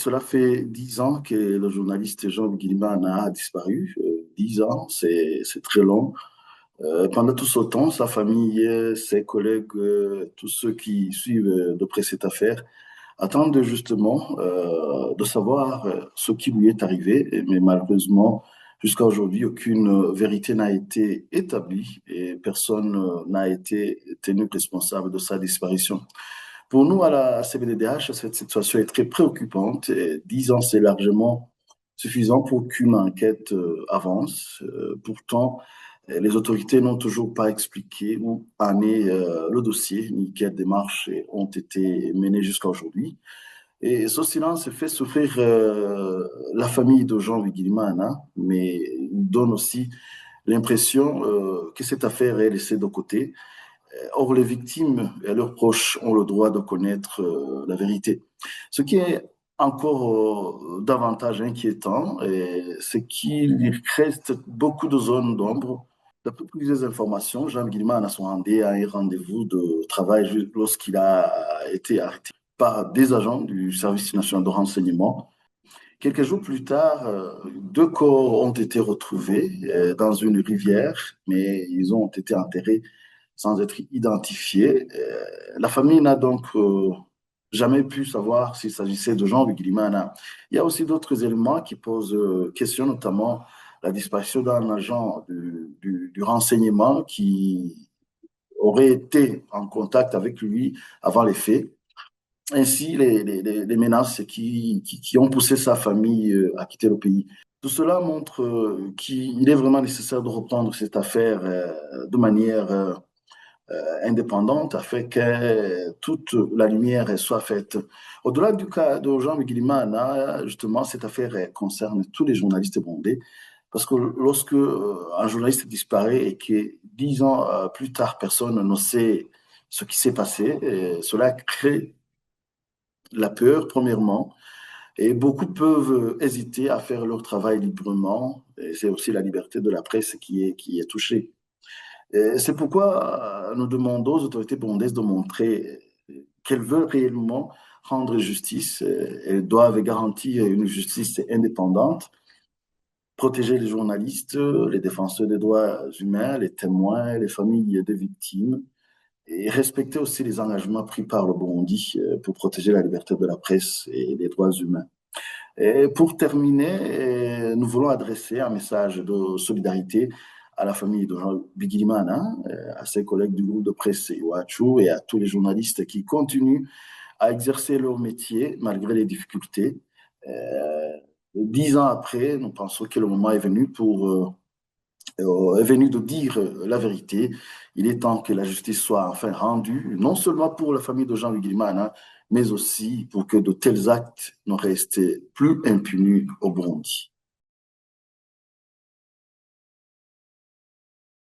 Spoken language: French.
cela fait 10 ans que le journaliste Jean Bigilimana a disparu. 10 ans, c'est très long. Pendant tout ce temps, sa famille, ses collègues, tous ceux qui suivent de près cette affaire attendent justement de savoir ce qui lui est arrivé. Mais malheureusement, jusqu'à aujourd'hui, aucune vérité n'a été établie et personne n'a été tenu responsable de sa disparition. Pour nous, à la CBDDH, cette situation est très préoccupante. Et 10 ans, c'est largement suffisant pour qu'une enquête avance. Pourtant, les autorités n'ont toujours pas expliqué où en est le dossier, ni quelles démarches ont été menées jusqu'à aujourd'hui. Et ce silence fait souffrir la famille de Jean Wigilimana, mais il donne aussi l'impression que cette affaire est laissée de côté. Or, les victimes et leurs proches ont le droit de connaître la vérité. Ce qui est encore davantage inquiétant, c'est qu'il reste beaucoup de zones d'ombre. D'après plusieurs informations, Jean Guillemard a son rendez à un rendez-vous de travail lorsqu'il a été arrêté par des agents du Service national de renseignement. Quelques jours plus tard, deux corps ont été retrouvés dans une rivière, mais ils ont été enterrés sans être identifiés. La famille n'a donc jamais pu savoir s'il s'agissait de Jean Bigilimana. Il y a aussi d'autres éléments qui posent question, notamment la disparition d'un agent du renseignement qui aurait été en contact avec lui avant les faits. Ainsi, les menaces qui ont poussé sa famille à quitter le pays. Tout cela montre qu'il est vraiment nécessaire de reprendre cette affaire de manière indépendante afin que toute la lumière soit faite. Au-delà du cas de Jean Bigilimana, justement, cette affaire concerne tous les journalistes burundais parce que lorsque un journaliste disparaît et que 10 ans plus tard, personne ne sait ce qui s'est passé, cela crée la peur, premièrement, et beaucoup peuvent hésiter à faire leur travail librement. Et c'est aussi la liberté de la presse qui est touchée. Et c'est pourquoi nous demandons aux autorités burundaises de montrer qu'elles veulent réellement rendre justice. Elles doivent garantir une justice indépendante, protéger les journalistes, les défenseurs des droits humains, les témoins, les familles des victimes, et respecter aussi les engagements pris par le Burundi pour protéger la liberté de la presse et les droits humains. Et pour terminer, nous voulons adresser un message de solidarité à la famille de Jean Bigilimana, à ses collègues du groupe de presse Iwachu et à tous les journalistes qui continuent à exercer leur métier malgré les difficultés. 10 ans après, nous pensons que le moment est venu de dire la vérité. Il est temps que la justice soit enfin rendue, non seulement pour la famille de Jean Bigilimana, mais aussi pour que de tels actes ne restent plus impunis au Burundi.